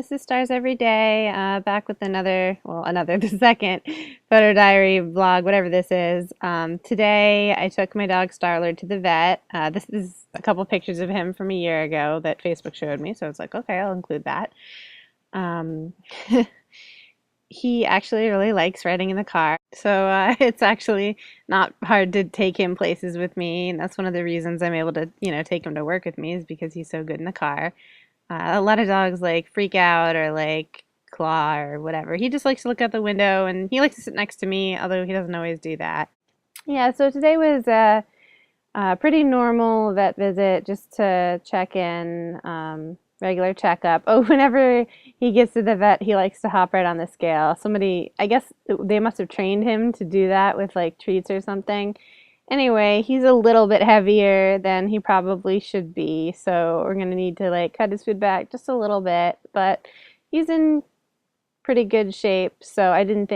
This is Stars Every Day, back with the second photo diary vlog, whatever this is. Today I took my dog Starler to the vet. This is a couple pictures of him from a year ago that Facebook showed me, so I was like, okay, I'll include that. Um, he actually really likes riding in the car, so it's actually not hard to take him places with me, and that's one of the reasons I'm able to, take him to work with me is because he's so good in the car. A lot of dogs like freak out or like claw or whatever. He just likes to look out the window and he likes to sit next to me, although he doesn't always do that. Yeah, so today was a pretty normal vet visit just to check in, regular checkup. Oh, whenever he gets to the vet, he likes to hop right on the scale. Somebody, I guess they must have trained him to do that with like treats or something. Anyway, he's a little bit heavier than he probably should be, so we're gonna need to like cut his food back just a little bit, but he's in pretty good shape, so I didn't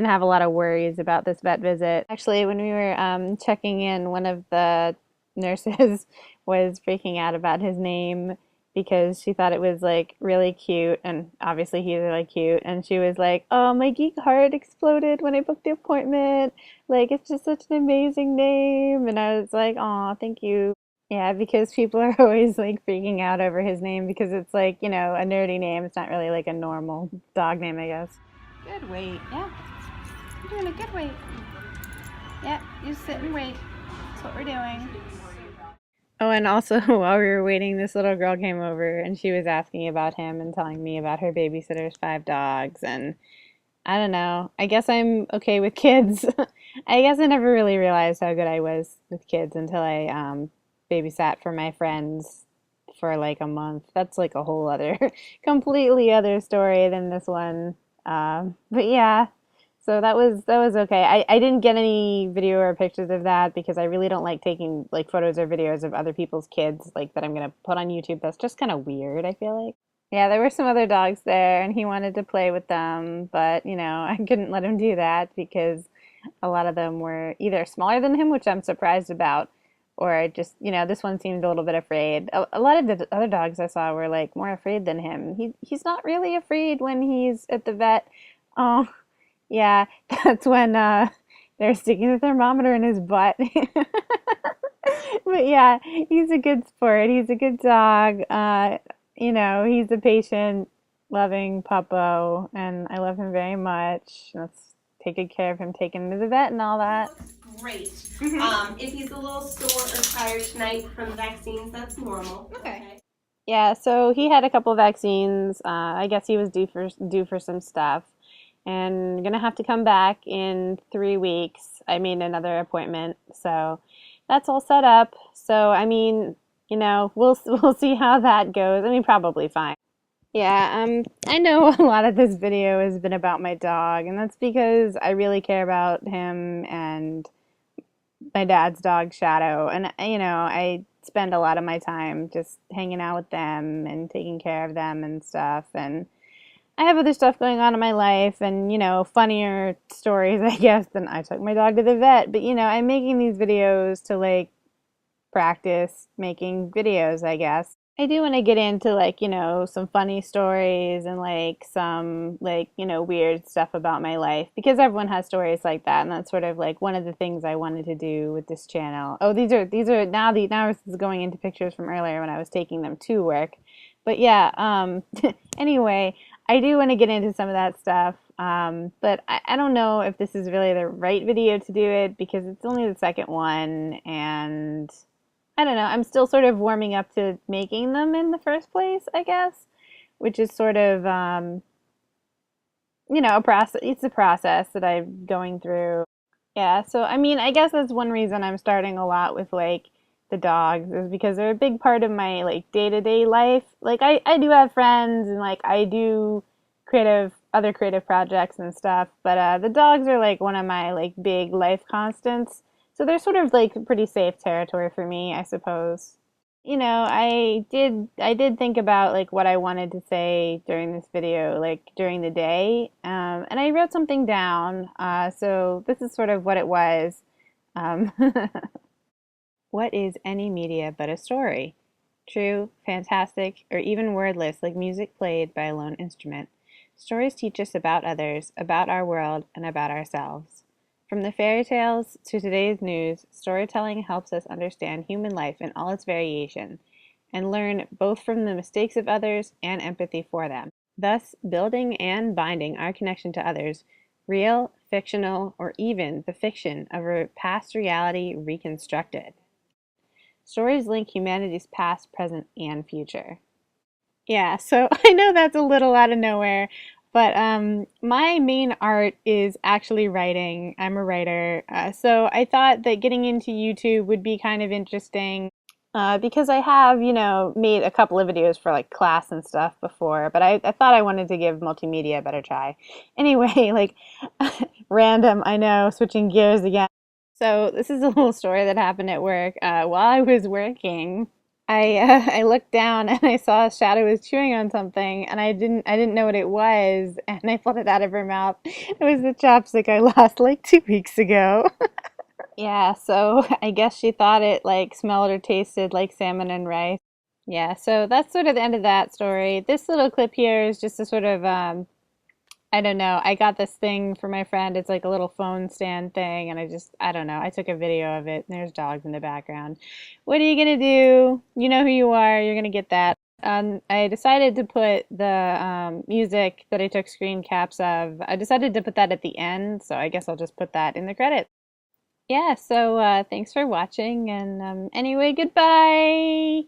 have a lot of worries about this vet visit. Actually, when we were checking in, one of the nurses was freaking out about his name because she thought it was like really cute, and obviously he's really cute, and she was like, "Oh, my geek heart exploded when I booked the appointment. Like, it's just such an amazing name." And I was like, "Aw, thank you." Yeah, because people are always like freaking out over his name because it's like, a nerdy name. It's not really like a normal dog name, I guess. Good weight. Yeah. You're doing a good weight. Yeah, you sit and wait. That's what we're doing. Oh, and also while we were waiting, this little girl came over and she was asking about him and telling me about her babysitter's 5 dogs. And I don't know. I guess I'm okay with kids. I guess I never really realized how good I was with kids until I babysat for my friends for like a month. That's like a whole other, completely other story than this one. But yeah, so that was okay. I didn't get any video or pictures of that because I really don't like taking like photos or videos of other people's kids like that I'm gonna put on YouTube. That's just kind of weird, I feel like. Yeah, there were some other dogs there and he wanted to play with them, but I couldn't let him do that because a lot of them were either smaller than him, which I'm surprised about, or just, this one seemed a little bit afraid. A lot of the other dogs I saw were like more afraid than him. He's not really afraid when he's at the vet. Oh, yeah, that's when they're sticking the thermometer in his butt. But yeah, he's a good sport. He's a good dog. He's a patient, loving puppo, and I love him very much. Let's take good care of him, taking him to the vet and all that. Great. If he's a little sore or tired tonight from the vaccines, that's normal. Okay. Yeah, so he had a couple vaccines. I guess he was due for some stuff, and gonna have to come back in 3 weeks. I mean, another appointment. So that's all set up. So I mean, we'll see how that goes. I mean, probably fine. Yeah, I know a lot of this video has been about my dog, and that's because I really care about him and my dad's dog Shadow, and I spend a lot of my time just hanging out with them and taking care of them and stuff, and I have other stuff going on in my life and funnier stories I guess than I took my dog to the vet, but I'm making these videos to like practice making videos, I guess. I do want to get into like, some funny stories and like some like, weird stuff about my life because everyone has stories like that, and that's sort of like one of the things I wanted to do with this channel. Oh, these are now this is going into pictures from earlier when I was taking them to work. But yeah, anyway, I do want to get into some of that stuff. But I don't know if this is really the right video to do it because it's only the second one, and I don't know. I'm still sort of warming up to making them in the first place, I guess, which is sort of, a process. It's a process that I'm going through. Yeah, so I mean, I guess that's one reason I'm starting a lot with like the dogs is because they're a big part of my like day-to-day life. Like I do have friends and like I do other creative projects and stuff, but the dogs are like one of my like big life constants. So they're sort of like pretty safe territory for me, I suppose. I did think about like what I wanted to say during this video, like during the day, and I wrote something down. So this is sort of what it was. Um, what is any media but a story? True, fantastic, or even wordless like music played by a lone instrument, stories teach us about others, about our world, and about ourselves. From the fairy tales to today's news, storytelling helps us understand human life in all its variation and learn both from the mistakes of others and empathy for them, thus building and binding our connection to others, real, fictional, or even the fiction of a past reality reconstructed. Stories link humanity's past, present, and future. Yeah, so I know that's a little out of nowhere, but my main art is actually writing. I'm a writer, so I thought that getting into YouTube would be kind of interesting because I have, made a couple of videos for like class and stuff before, but I thought I wanted to give multimedia a better try. Anyway, like random, I know, switching gears again. So this is a little story that happened at work. While I was working, I looked down and I saw a shadow was chewing on something, and I didn't know what it was, and I pulled it out of her mouth. It was the chapstick I lost like 2 weeks ago. Yeah, so I guess she thought it like smelled or tasted like salmon and rice. Yeah, so that's sort of the end of that story. This little clip here is just a sort of I don't know. I got this thing for my friend. It's like a little phone stand thing, and I don't know. I took a video of it. And there's dogs in the background. What are you gonna do? You know who you are. You're gonna get that. I decided to put the music that I took screen caps of. I decided to put that at the end, so I guess I'll just put that in the credits. Yeah, so thanks for watching, and anyway, goodbye!